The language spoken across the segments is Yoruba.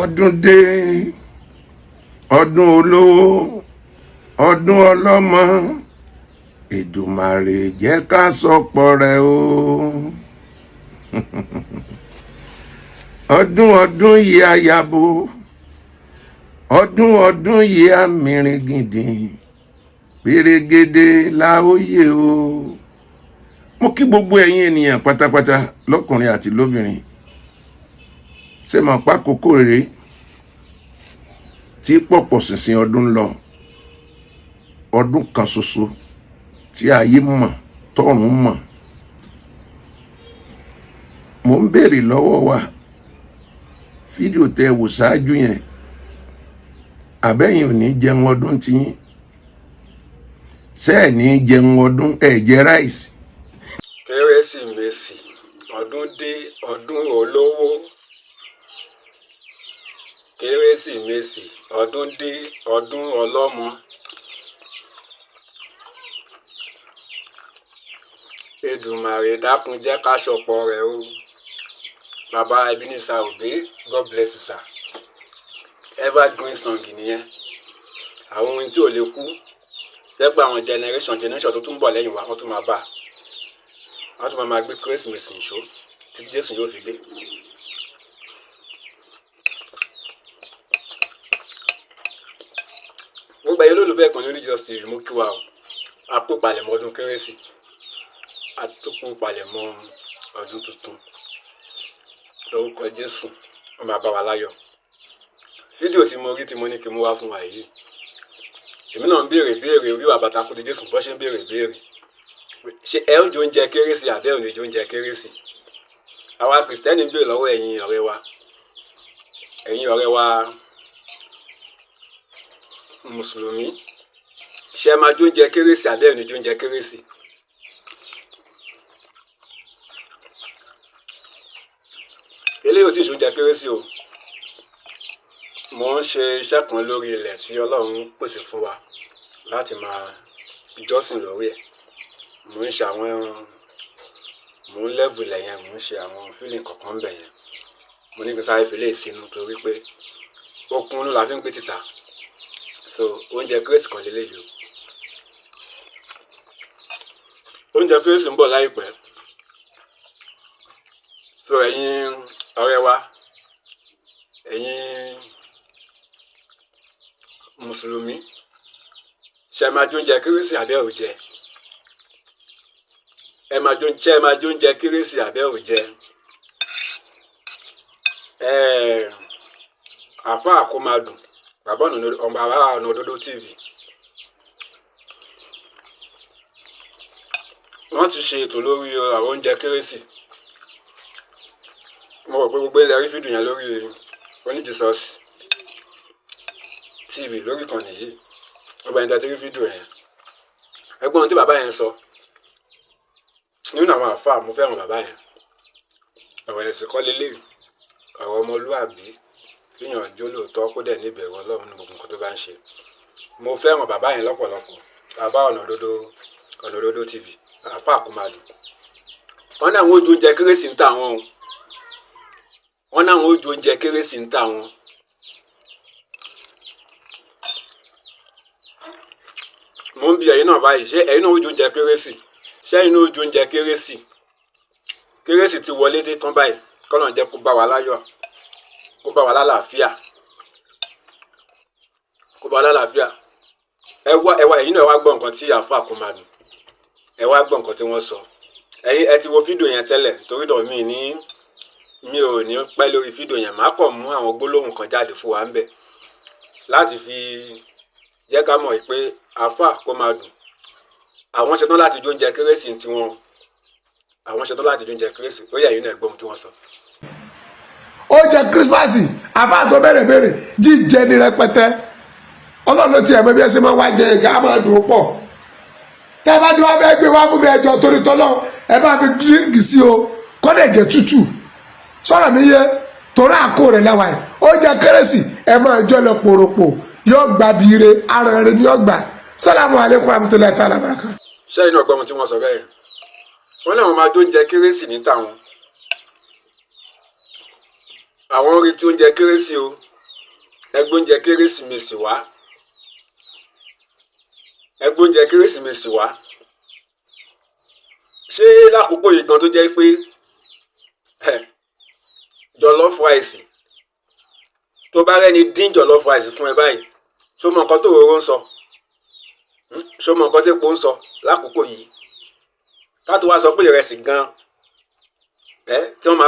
ọdún dé ọdún olówó ọdún ọlọ́mọ Èdùmàrè jẹ́ ká sọpọ̀ rẹ̀ o. ọdún yìí àyàbò ọdún yìí àmìrìn gidi pèrègèdè láòyè o. mo kí gbogbo ẹ̀yin ènìyàn pátápátá lọ́kùnrin àti lóbìnrin ṣe mọ̀ pa kókó rere tí pọ̀pọ̀ ṣìnṣìn ọdún lọ ọdún kan ṣoṣo tí ayé mọ̀ tọ́run mọ̀. mo ń béèrè lọ́wọ́ wa fídíò tẹ́ wò ṣáájú yẹn àbẹ́yìn ò ní jẹun ọdún tiyín ṣé ẹ̀ ní jẹun ọdún ẹ̀ jẹ ráìsì. Kérésìmesì ọdún dé ọdún olówó. Kérésìmesì ọdún dé ọdún ọlọ́mọ. Èdùmàrè dákun jẹ́ ká ṣọpọ̀ rẹ̀ o. Bàbá Ebenezer Obey, God bless you sir. Evergreen song nìyẹn. Àwọn ohun tí ò lè kú lẹ́gbàá àwọn generation tó tún bọ̀ lẹ́yìn wa wọ́n tún máa bá wọ́n tún máa gbé Kérésìmesì ìṣó títí Jésù yóò fi dé. Gbogbo ẹ̀yin olólùfẹ́ kan lórí Just TV mú kí wa o. A kú palẹ̀mọ́ ọdún Kérésì. A tún kú palẹ̀mọ́ ọdún tuntun. Lórúkọ Jésù ó máa bá wa láyọ̀. Fídíò tí mo rí tí mo ní kí n mú wá fún wa yìí. Èmi náà ń béèrè orí wa bàtà kú di Jésù bọ́ ṣe ń béèrè. Ṣé ẹ ó jẹ oúnjẹ Kérésì àbẹ́ ò ní jẹ oúnjẹ Kérésì? Àwa Kìrìsìtẹ́nì ń béèrè lọ́wọ́ ẹ̀yin ọ̀rẹ́ wa Mùsùlùmí. Ṣé ẹ máa jẹ oúnjẹ Kérésì àbẹ́ ò ní jẹ oúnjẹ Kérésì? Eléyìí ò tí ì ṣe oúnjẹ Kérésì o. Mo ń ṣe iṣẹ́ kan lórí ilẹ̀ tí Ọlọ́run pèsè fún wa láti máa jọ́sìn lórí ẹ̀. Mo ń ṣe mo ń lẹ́bù ilẹ̀ yẹn, mo ń ṣe àwọn fílìn kọ̀ọ̀kan bẹ̀ yẹn. Mo ní kí n sáré fi lè sínú torí pé okun ló la fi ń gbé títà. So oúnjẹ Kérésì kan lélẹ́yìí o. Oúnjẹ Kérésì ń bọ̀ láìpẹ́. So ẹ̀yin ọ̀rẹ́ wa, ẹ̀yin Mùsùlùmí, ṣé ẹ máa jẹ oúnjẹ Kérésì àbẹ́ ò jẹ? Ṣé ẹ máa jẹ oúnjẹ Kérésì àbẹ́ ò jẹ? Àfáà Àkómadùn, bàbá ọ̀nà òdodo TV. Wọ́n ti ṣe ètò lórí àwọn oúnjẹ Kérésì. Mo rò pé gbogbo ilẹ̀ rí fídíò yẹn lórí Oníjìsọ́s TV lórí ìkànnì yìí. Ọba ẹni tẹ́tí rí fídíò yẹn. Ẹgbọ́n ohun tí bàbá yẹn sọ. Nínú àwọn àfáà mo fẹ́ràn bàbá yẹn. Ọ̀rọ̀ ẹ̀sìn kọ́ lélẹ́yìí. Ọ̀rọ̀ ọmọlúàbí. Kíyàn jó lóòótọ́ kó dẹ̀ ní ìbẹ̀rù Ọlọ́run ní gbogbo nǹkan tó bá ń ṣe. Mo fẹ́ràn bàbá yẹn lọ́pọ̀lọpọ̀. Bàbá ọ̀nà òdodo TV. Àfáà Àkómadùn. Wọ́n ní àwọn ojú oúnjẹ Kérésì ń tà wọ́n o. Wọ́n ní àwọn ojú oúnjẹ Kérésì ń tà wọ́n. Mo ń bi ẹ̀yin náà báyìí, ṣé ẹ̀yin náà ojú oúnjẹ Kérésì? Ṣé ẹ̀yin náà ojú oúnjẹ Kérésì? Kérésì ti wọlé dé tán báyìí. K'Ọlọ́run jẹ́ kó bá wa láyọ̀. Kó bá wa lálàáfíà. Kó bá wa lálàáfíà. Ẹ̀yin náà wá gbọ́ nǹkan tí Àfáà Àkómadùn. Ẹ wá gbọ́ nǹkan tí wọ́n sọ. Ẹ ti wo fídíò yẹn tẹ́lẹ̀ torí dọ̀ mi ò ní pẹ́ lórí fídíò yẹn. Màá kàn mú àwọn gbólóhùn kan jáde fún wa ń bẹ̀ láti fi jẹ́ ká mọ̀ pé Àfáà Àkómadùn àwọn ṣetán láti jó oúnjẹ Kérésì tiwọn. Àwọn ṣetán láti jó oúnjẹ Kérésì. Ó yẹ ẹ̀yin náà gbọ́ ohun tí wọ́n sọ. Oúnjẹ Kírísímàsì àfáà tó bẹ̀rẹ̀ jíjẹ ní rẹpẹtẹ. Ọlọ́run ló ti ẹ̀mọ́ bí ẹ ṣe máa wá jẹ ìka máa dùn pọ̀. Tẹ́ ẹ bá ti wá fẹ́ gbé wá fún mi ẹjọ́ torí tọ́lọ́ ẹ bá fi díríǹkì sí o kọ́dẹ̀ jẹ́ tútù. Sọ̀rọ̀ mi yé torí àkó rẹ̀ láwa ẹ̀. Oúnjẹ Kérésì ẹ máa jọ lọ pòròpò yóò gbà bí ire ara rẹ̀ ni yóò gbà. Sálámù alaykum warahmatullahi ta'ala barakatuh. Ṣé iná ọgbọ́n tí wọ́n sọ bẹ́ẹ̀? Wọ́n náà máa jó oúnjẹ Kérésì ní tàwọn. Àwọn retí oúnjẹ Kérésì o. ẹgbóúnjẹ kérésìmesì wá ẹgbóúnjẹ kérésìmesì wá ṣé lákòókò yìí gan tó jẹ́ pé jọlọ́fù àìsì tó bá rẹ́ni dín jọlọ́fù àìsì fún ẹ báyìí ṣó mọ nǹkan tó rorò ń sọ ṣó mọ nǹkan tó epo ń sọ lákòókò yìí ká tó wá sọ pé ìrẹsì gan tí wọ́n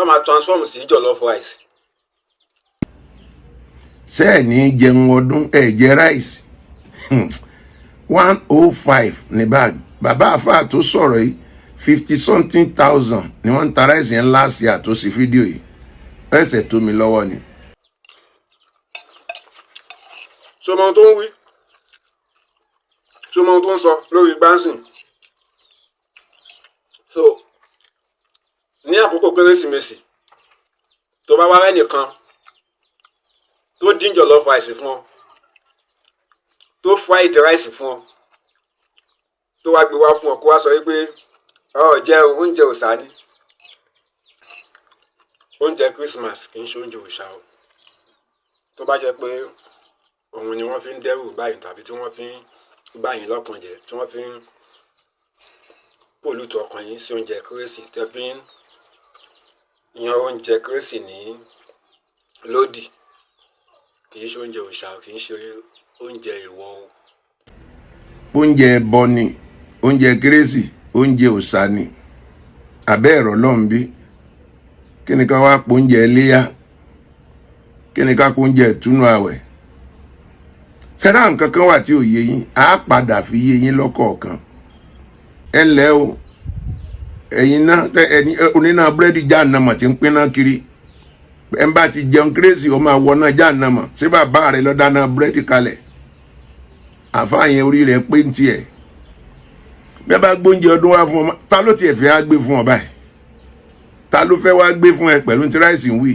máa transform sí jọlọ́fù àìsì. ṣé ẹ̀ ní jẹun ọdún ẹ̀ jẹ ráìsì 105 ní báàgì bàbá àfáà tó sọ̀rọ̀ yìí 50 something thousand ni wọ́n ń ta ráìsì yẹn last year tó sí fídíò yìí ẹsẹ̀ tó mi lọ́wọ́ ni. ṣọmọ tó ń wí ṣọmọ tó ń sọ lórí gbáǹsìn so ní àkókò kérésìmesì tó bá wá rẹ́ nìkan tó dín jọ̀lọ́fù àìsì fún ọ tó fried rice fún ọ tó wá gbé wá fún ọ kó wá sọ wípé jẹ oúnjẹ òòṣà ni oúnjẹ Christmas kì í ṣe oúnjẹ òòṣà o tó bá jẹ́ pé òun ni wọ́n fi ń dẹ́rù báyìí tàbí tí wọ́n fi ń báyìí lọ́kàn jẹ́ tí wọ́n fi ń pòlùtù ọkàn yín sí oúnjẹ kérésì tẹ́ fi ń yan oúnjẹ kérésì ní lódì kì í ṣe oúnjẹ òòṣà kì í ṣe oúnjẹ ìwọ o. oúnjẹ ẹbọ ni oúnjẹ kérésì oúnjẹ òòṣà ni abẹ́ ẹ̀rọ lọ́n bí kí ni ká wá pọ̀ oúnjẹ iléyá kí ni ká pọ̀ oúnjẹ ìtúnú àwẹ̀ sẹ́dá nǹkan kan wà tí ò yé yín á padà fi yé yín lọ́kọ̀ọ̀kan ẹ ǹlẹ́ o ẹ̀yin náà oníná búrẹ́dì jáànàmọ̀ tí ń pín náà kiri ẹ̀ ń bá ti jẹun kérésì ó máa wọ náà jáànàmọ̀ sí bàbá rẹ̀ ló dáná búrẹ́dì kalẹ̀ àfáàyàn orí rẹ̀ pé ń tiẹ̀ bí a bá gbóúnjẹ ọdún wá fún ọ ta ló tiẹ̀ fẹ́ á gbé fún ọ báyìí ta ló fẹ́ wá gbé fún ẹ pẹ̀lú tí ráìsì ń wì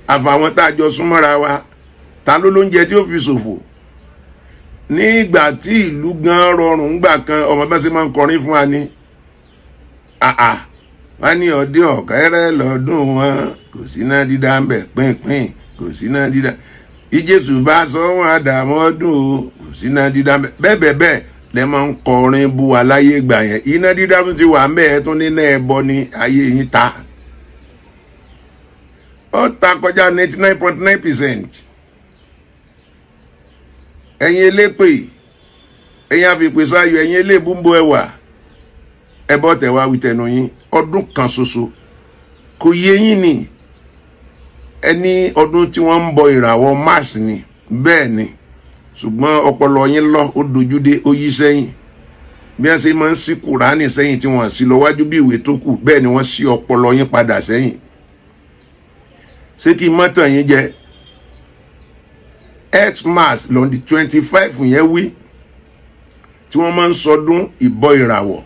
àfàwọn tá a jọ súnmọ́ra wa ta ló lóúnjẹ tí ó fi ṣòfò ní ìgbà tí ìlú gan rọrùn gbà kan ọmọ bá ṣe máa ń kọrin fún wa ní wọ́n ní ọdẹ ọ̀kẹ́rẹ́ lọ́dún wọn kò sí náà dídá ń bẹ̀ pínpín kò sí náà dídá ìjésù bá sọ wọn àdàmú ọdún o kò sí náà dídá ń bẹ̀ bẹ́ẹ̀ lẹ máa ń kọrin bú wa láyé ìgbà yẹn iná dídá tún ti wà ń bẹ̀ ẹ́ tún nínú ẹbọ ní ayé yín ta ó ta kọjá 99.9%. ẹ̀yin elépè ẹ̀yin àfipèsè ayọ̀ ẹ̀yin elébúmbó ẹwà ẹbọ tẹ̀wá wí tẹnu yín ọdún kan ṣoṣo kò yé yín ni ẹni ọdún tí wọ́n ń bọ ìràwọ̀ mars ni bẹ́ẹ̀ ni ṣùgbọ́n ọpọlọ yín lọ ó dojúdé ó yí sẹ́yìn bí wọ́n ṣe máa ń ṣí kùránì sẹ́yìn tí wọ́n sì lọ wájú bí ìwé tó kù bẹ́ẹ̀ ni wọ́n ṣí ọpọlọ yín padà sẹ́yìn ṣé kí mọ́tò yín jẹ Xmas lọ́n di 25 yẹn wí tí wọ́n máa ń sọdún ìbọ ìràwọ̀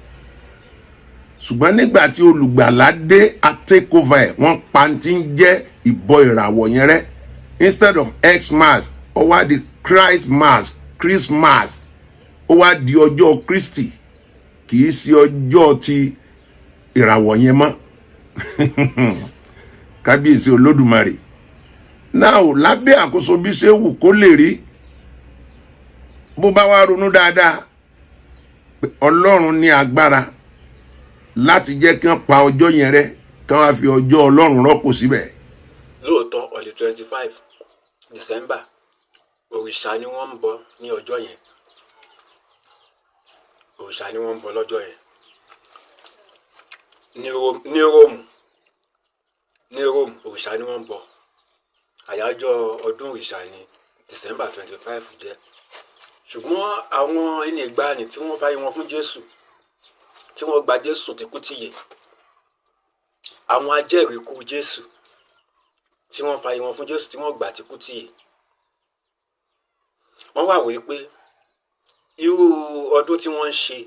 ṣùgbọ́n nígbà tí olùgbàlà dé àtẹ́kọ̀fà ẹ̀ wọ́n pa ti ń jẹ́ ìbọ ìràwọ̀ yẹn rẹ́ instead of Xmas ó wá di Christmas ó wá di ọjọ́ Kristi kì í sí ọjọ́ ti ìràwọ̀ yẹn mọ́ kábíyèsí olódùmarè náà lábẹ́ àkóso bí ṣe wù kó lè rí bó bá wá ronú dáadáa ọlọ́run ní agbára láti jẹ́ kí wọ́n pa ọjọ́ yẹn rẹ́ kí wọ́n fi ọjọ́ ọlọ́run rọ́pò síbẹ̀. lóòótọ́ on the 25 December òrìṣà ni wọ́n ń bọ ní ọjọ́ yẹn òrìṣà ni wọ́n ń bọ lọ́jọ́ yẹn ní Rome òrìṣà ni wọ́n ń bọ àyájọ́ ọdún òrìṣà ní December 25 jẹ́ ṣùgbọ́n àwọn ẹni ìgbàanì tí wọ́n fàyè wọn fún Jésù tí wọ́n gba Jésù tí kú tìyè àwọn ajẹ́rìí kú Jésù tí wọ́n fàyè wọn fún Jésù tí wọ́n gbà tí kú tìyè wọ́n wà wí pé irú ọdún tí wọ́n ń ṣe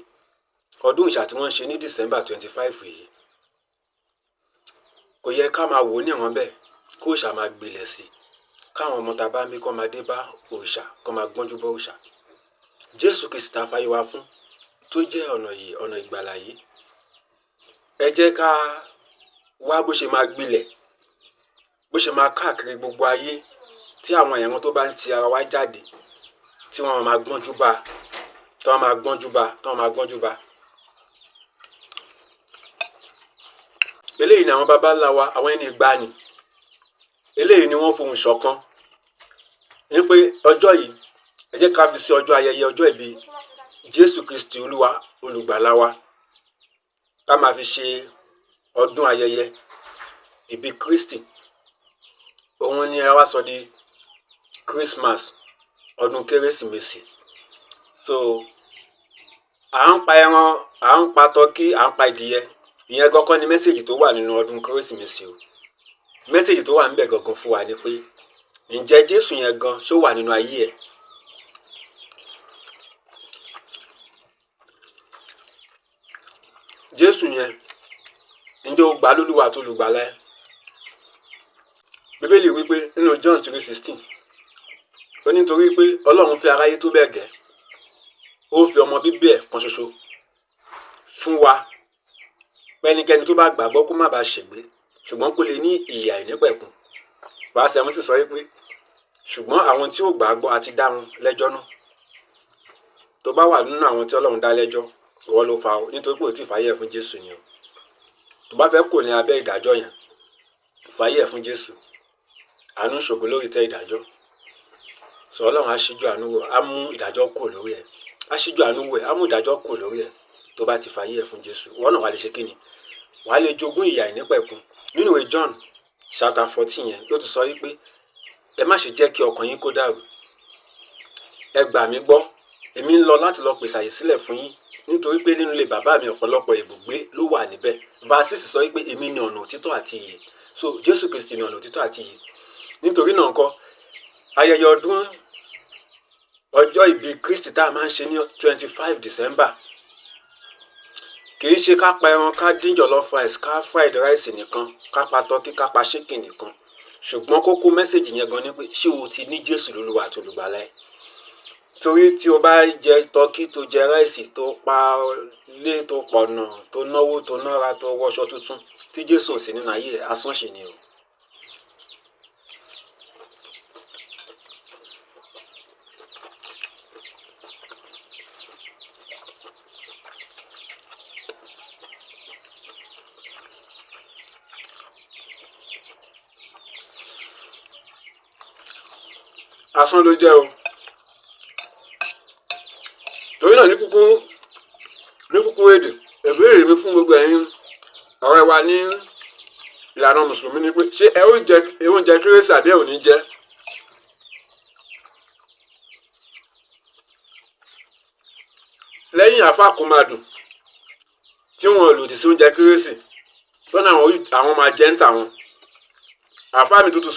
ọdún òrìṣà tí wọ́n ń ṣe ní December 25 yìí kò yẹ ká máa wò ní ìwọ̀n bẹ́ẹ̀ kó òòṣà máa gbilẹ̀ sí káwọn ọmọ tá a bá ń bí kọ́ máa dé bá òòṣà kọ́ máa gbọ́njú bọ́ òòṣà Jésù Kristi tá a fàyè wá fún tó jẹ́ ọ̀nà ìgbàlà yìí ẹ jẹ́ ká wá bó ṣe máa gbilẹ̀ bó ṣe máa káàkiri gbogbo ayé tí àwọn èèyàn tó bá ń ti ara wa jáde tí wọ́n máa gbọ́njú bá tí wọ́n máa gbọ́njú bá tí wọ́n máa gbọ́njú bá. Eléyìí ni àwọn baba ńlá wa, àwọn ẹni ìgbàanì, eléyìí ni wọ́n fohùn ṣọ̀kan ní pé ọjọ́ yìí ẹ jẹ́ ká fi sí ọjọ́ ayẹyẹ ọjọ́ ìbí Jésù Kristi Olúwa olùgbàlà wa, ká máa fi ṣe ọdún ayẹyẹ ìbí Kristi. Òun ni a wá sọ di Christmas, ọdún Kérésìmesì. So à ń pa ẹran, à ń pa tọkí, à ń pa ìdìyẹ. Ìyẹn gangan ni mẹ́sẹ̀gì tó wà nínú ọdún Kérésìmesì o. Mẹ́sẹ̀gì tó wà níbẹ̀ gangan fún wa ni pé ǹjẹ́ Jésù yẹn gan ṣó wà nínú ayé ẹ̀? Jésù yẹn ǹjẹ́ o gbà lólúwa àti olùgbàlà ẹ̀? Bíbélì wípé nínú John 3:16 ó ní nítorí pé Ọlọ́run fẹ́ aráyé tó bẹ́ẹ̀ gẹ́, ó fi ọmọ bíbí ẹ̀ kan ṣoṣo fún wa, pẹ́nikẹ́ni tó bá gbàgbọ́ kó má bàa ṣègbé ṣùgbọ́n kó lè ní ìyè àìnípẹ̀kun. Verse 17 sọ wípé ṣùgbọ́n àwọn tí ò gbàgbọ́ àti dá wọn lẹ́jọ́ náà. Tó bá wà nínú àwọn tí Ọlọ́run dá lẹ́jọ́, ìwọ ló fà ó, nítorí pé ò tí ì fàyè ẹ̀ fún Jésù ni o. Tó bá fẹ́ kò ní abẹ́ ìdájọ́ yẹn, fàyè ẹ̀ fún Jésù. Àánú ṣògo lórí tẹ́ ìdájọ́. Sọ Ọlọ́run á ṣíjú àánú wò, á mú ìdájọ́ kò lórí ẹ̀. Á ṣíjú àánú wò ẹ̀, á mú ìdájọ́ kò lórí ẹ̀. Tó bá ti fàyè ẹ̀ fún Jésù, ìwọ náà wà lè ṣe kíni? Wà á lè jogún ìyè àìnípẹ̀kun. Nínú ìwé John chapter 14 yẹn ló ti sọ wípé ẹ má ṣe jẹ́ kí ọkàn yín kó dàrú. Ẹ gbà mí gbọ́, èmi ń lọ láti lọ pèsè àyè sílẹ̀ fún yín, nítorí pé nínú ilé bàbá mi ọ̀pọ̀lọpọ̀ ibùgbé ló wà níbẹ̀. Verse 6 sọ wípé èmi ni ọ̀nà òtítọ́ àti ìyè. So Jésù Kristi ni ọ̀nà òtítọ́ àti ìyè. Nítorí náà ńkọ́, ayẹyẹ ọdún ọjọ́ ìbí Kristi tá a máa ń ṣe ní 25 December kì í ṣe ká pa ẹran, ká dín jollof rice, ká fried rice nìkan, ká pa tọ́kí, ká pa chicken nìkan. Ṣùgbọ́n kókó mẹ́sẹ̀gì yẹn gan ni pé ṣé o ti ní Jésù lólúwa àti olùgbàlà ẹ̀? Torí tí o bá jẹ tọ́kí, tó jẹ ráìsì, tó pa lé, tó pọ̀nà, tó náwó, tó nára, tó wọṣọ tuntun, tí Jésù ò sí nínú ayé ẹ̀, asán ṣì ni o. Asán ló jẹ́ o. Torí náà ní kúkúrú èdè, ìbéèrè mi fún gbogbo ẹ̀yin ọ̀rẹ́ wa ní ìlànà mùsùlùmí ni pé ṣé ẹ ó jẹ oúnjẹ kérésì àbí ẹ ò ní jẹ? Lẹ́yìn àfáà kó máa dùn tí wọn lòdì sí oúnjẹ kérésì lọ́nà àwọn máa jẹ́ ń tà wọn. Àfáà mi tuntun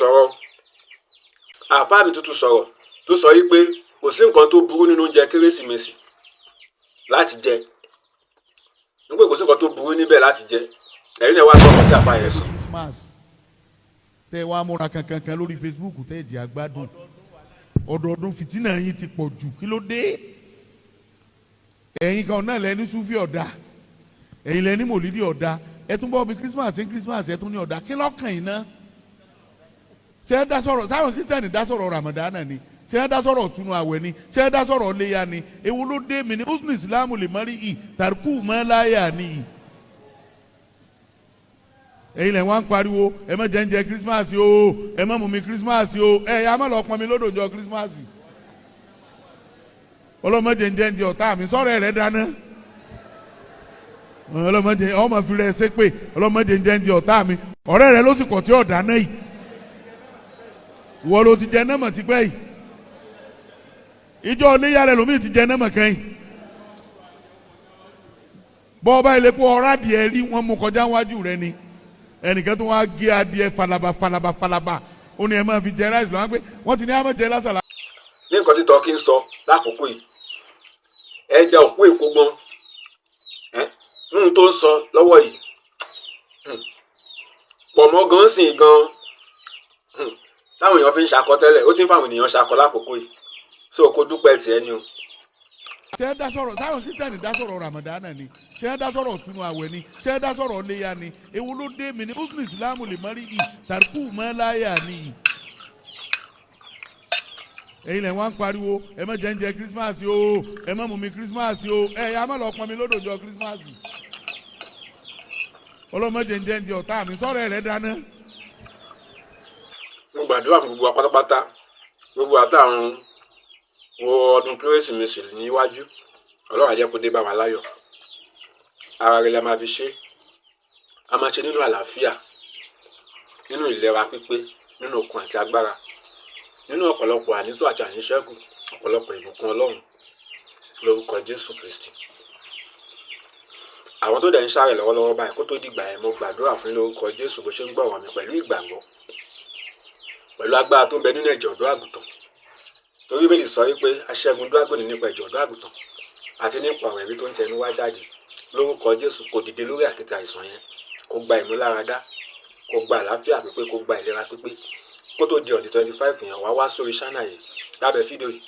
sọ̀rọ̀ tó sọ yí pé kò sí nǹkan tó burú nínú oúnjẹ Kérésìmesì láti jẹ, nígbà kò sí nǹkan tó burú níbẹ̀ láti jẹ. Ẹ̀yin náà wá sọ ọmọ tí àfáà yẹn sọ. Christmas tẹ wá múra kankan lórí Facebook tẹ jẹ àgbádùn ọdọọdún fìtínà yín ti pọ̀ jù, kí ló dé? Ẹ̀yin kan náà lẹni súfì ọ̀dà, ẹ̀yin lẹni mòlídìí ọ̀dà, ẹ tún bọ́ bí Christmas ẹ tún ní ọ̀dà, kí lọ́kàn yín náà? Ṣé ẹ dá sọ̀rọ̀ sáwọn Kírísítẹ́nì dá sọ̀rọ̀ Ramadana ni? Ṣé ẹ dá sọ̀rọ̀ túnú àwẹ̀ ni? Ṣé ẹ dá sọ̀rọ̀ léya ni? Èwo ló dé mi ní husnu Ìsìlámù lè mọ́rí ì tàrkù mọ́láyà ni ì. Ẹ̀yin lẹ̀ wá ń pariwo ẹ má jẹ ń jẹ Christmas o, ẹ má mú mi Christmas o, ẹ yà má lọ pọn mi lódò jọ Christmas. Ọlọ́mọdé ń jẹ ń jẹ ọ̀tá mi sọ̀rọ̀ rẹ̀ dáná. Ọlọ́mọdé ọmọ fi rẹ̀ ṣe pé ọlọ́mọdé ń jẹ ń jẹ ọ̀tá mi, ọ̀rẹ́ rẹ̀ ló sì kọ̀ tí ọ̀dà náà yìí. Ìwọ ló ti jẹ nẹ́mọ̀ tipẹ́ yìí, ìjọ oníyà rẹ̀ lómi ti jẹ nẹ́mọ̀ kẹ́yìn. Bọ́ ọba ilé kó ọ̀rá adìẹ rí wọn mú kọjá wájú rẹ ni, ẹnìkan tó wá gé adìẹ falaba ó ní ẹ máa fi jẹ ráìsì lọ́wọ́ pé wọ́n ti ní àmọ́ jẹ lásàlá. Ní nǹkan tí tọ́kí ń sọ lákòókò yìí, ẹja òkú èkó gbọ́n nínú tó ń sọ lọ́wọ́ yìí, pọ̀mọ́ gan sìn gan táwọn èèyàn fi ń ṣakọ tẹ́lẹ̀, ó ti ń fáwọn ènìyàn ṣakọ lákòókò yìí, so kó dúpẹ́ tiẹ̀ ni o. ṣé ẹ dá sọ̀rọ̀ sáwọn kírísítẹ́nì dá sọ̀rọ̀ ramadana ni ṣé ẹ dá sọ̀rọ̀ tunu àwẹ̀ ni ṣé ẹ dá sọ̀rọ̀ léya ni ewu ló dé mi ní muslim islam lè mọ́rí yìí tàríkù mọ́láyà nìyí. ẹ̀yin lẹ̀ wọ́n ń pariwo ẹ má jẹ oúnjẹ kírísímàsì o ẹ má mú mi kírísímàsì o ẹ yà má lọ pọn mi lódòjọ kírísímàsì. ọlọ́mọdé ń jẹ oúnjẹ ọ̀tá mi sọ̀rọ̀ rẹ̀ dáná. mo gbàdúrà fún gbogbo wa pátápátá gbogbo àtàrùn wo ọdún kérésìmesì níwájú Ọlọ́run á jẹ́ kó dé bá wa láyọ̀ ara rẹ̀ la máa fi ṣe a máa ṣe nínú àlàáfíà nínú ìlera pípé nínú okun àti agbára nínú ọ̀pọ̀lọpọ̀ ànító àti àníṣẹ́gun ọ̀pọ̀lọpọ̀ ìbùkún Ọlọ́run lórúkọ Jésù Kristi. àwọn tó dẹ̀ ń sáré lọ́wọ́lọ́wọ́ báyìí kó tó dìgbà yẹn mo gbàdúrà fún lórúkọ Jésù bó ṣe ń gbọ̀rọ̀ mi pẹ̀lú ìgbàgbọ́ pẹ̀lú agbára tó ń bẹ nínú ẹ̀jẹ̀ ọ̀dọ́ àgùntàn torí Bíbélì sọ wípé aṣẹ́gun drágònì nípa ẹ̀jẹ̀ ọ̀dọ́ àgùntàn àti nípa ọ̀rọ̀ ẹ̀rí tó ń tẹnu wá jáde lórúkọ Jésù kó dìde lórí àkéte àìsàn yẹn kó gba ìmúláradá kó gba àlàáfíà pípé kó gba ìlera pípé kó tó di ọ̀dí 25 yẹn wá sórí ṣáná yìí lábẹ́ fídíò yìí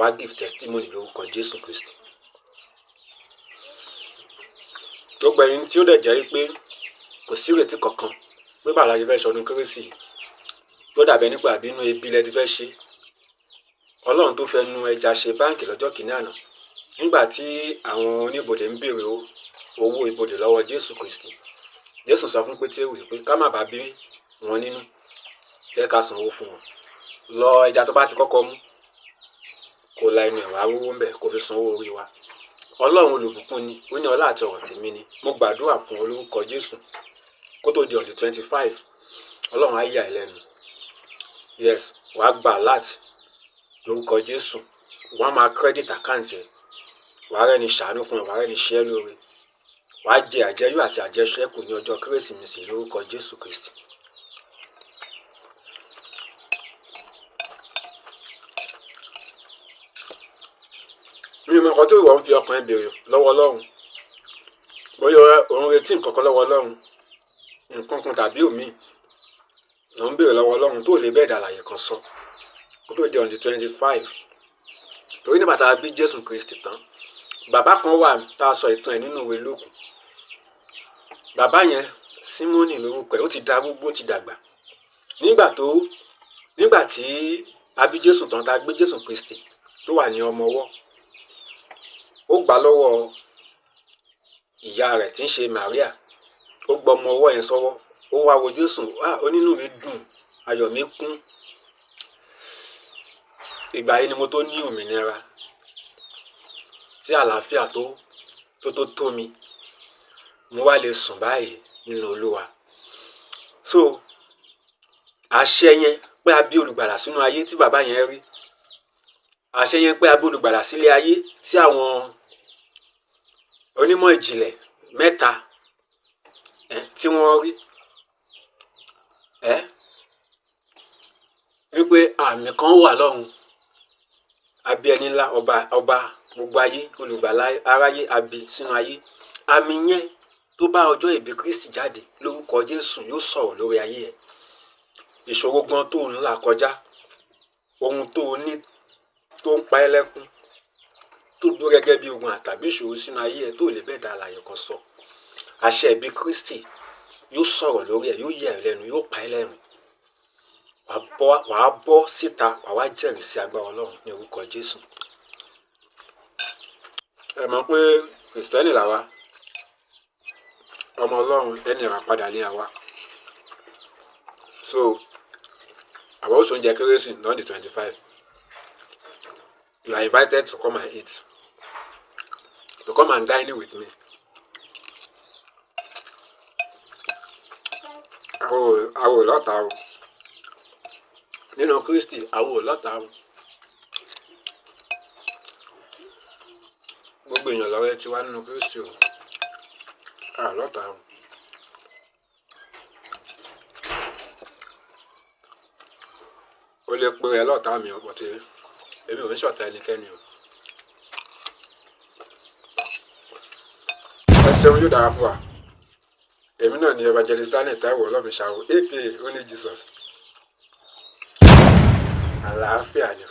wá give testimony lórúkọ Jésù Kristi. gbogbo ẹ̀yin tí ó dẹ̀ jẹ́ pé kò sí ìrètí kankan pé bàlá ti fẹ́ ṣọdún kérésì yìí tó dàbẹ́ nípa àbínú ebi lẹ ti fẹ́ ṣe Ọlọ́run tó fẹ́ nu ẹja ṣe báǹkì lọ́jọ́ kìíní àná nígbà tí àwọn oníbodè ń béèrè owó ibodè lọ́wọ́ Jésù Kristi Jésù sọ fún Pétérù pé ká má bàa bí wọn nínú jẹ́ ká sanwó fún wọn lọ ẹja tó bá ti kọ́kọ́ mú kó la inú ẹ̀wà wúwo ń bẹ̀ kó fi sanwó orí wa Ọlọ́run olùbùkún ni ó ní ọlá àti ọ̀rọ̀ tèmi ni mo gbàdúrà fún olórúkọ Jésù kó tó di ọ̀dí 25 Ọlọ́run á yà ẹ́ lẹ́nu yes wàá gbà láti lórúkọ Jésù wọ́n máa credit account ẹ̀ wàá rẹ́ni ṣàánú fún ẹ wàá rẹ́ni ṣe é lóore wàá jẹ àjẹyó àti àjẹṣẹ́kù ní ọjọ́ kérésìmesì lórúkọ Jésù Kristi. mi ò mọ nǹkan tó ìwọ ń fi ọkàn ẹ béèrè lọ́wọ́ Ọlọ́run bóyá òun retí nǹkan kan lọ́wọ́ Ọlọ́run nǹkan kan tàbí òmíì ló ń béèrè lọ́wọ́ Ọlọ́run tó lè bẹ́ẹ̀ dàlàyé kan sọ kó tó di ọ̀dí 25 torí nígbà tá a bí Jésù Kristi tán bàbá kan wà tá a sọ ìtàn ẹ̀ nínú ìwé Lúùkù bàbá yẹn Símónì lórúkọ ẹ̀ ó ti darúgbó ó ti dàgbà nígbà tí a bí Jésù tán tá a gbé Jésù Kristi tó wà ní ọmọ ọwọ́ ó gbà lọ́wọ́ ìyá rẹ̀ tí ń ṣe Màríà ó gbọ́ ọmọ ọwọ́ yẹn sọ́wọ́ ó wá wo Jésù onínú mi dùn ayọ̀ mi kún ìgbà yìí ni mo tó ní òmìnira tí àlàáfíà tó mi mo wá lè sùn báyìí nínú Olúwa so àṣẹ yẹn pé a bí olùgbàlà sínú ayé tí bàbá yẹn rí àṣẹ yẹn pé a bí olùgbàlà sílé ayé tí àwọn onímọ̀ ìjìnlẹ̀ mẹ́ta tí wọ́n rí wípé àmì kan wà lọ́run àbí ẹni ńlá ọba gbogbo ayé olùgbàlà aráyé àbí sínú ayé àmì yẹn tó bá ọjọ́ ìbí Kristi jáde lórúkọ Jésù yóò sọ̀rọ̀ lórí ayé ẹ̀ ìṣòro gan tó ń là kọjá ohun tó ní tó ń pa ẹ́ lẹ́kún tó dúró gẹ́gẹ́ bí ogun àtàbí ìṣòro sínú ayé ẹ̀ tó lè bẹ́ẹ̀ dá àlàyé kan sọ àṣẹ ìbí Kristi yóò sọ̀rọ̀ lórí ẹ̀ yóò yẹ ẹ́ lẹ́nu yóò pa ẹ́ lẹ́rìn wàá bọ́ síta wàá jẹ́rìí sí agbára Ọlọ́run ní orúkọ Jésù. ẹ mọ̀ pé Kìrìsìtẹ́nì làwa ọmọ Ọlọ́run ẹni ìràpadà ní àwa so àwọn oṣù oúnjẹ kérésì on the 25 you are invited to come and eat to come and dine with me. àwọn olọ́ta o nínú Kristi àwọn olọ́ta o gbogbo èèyàn lọ́wọ́ ẹ ti wá nínú Kristi o àlọ́ta o. o lè pe ẹ lọ́ta mi o pọ̀tẹ́ èmi ò ń ṣọ̀tá ẹnikẹ́ni o. ẹ ṣeun yóò dára fún wa èmi náà ni evangelist Daniel Taiwo Ọlọ́runṣàwò aka Only Jesus àlàáfíà ni.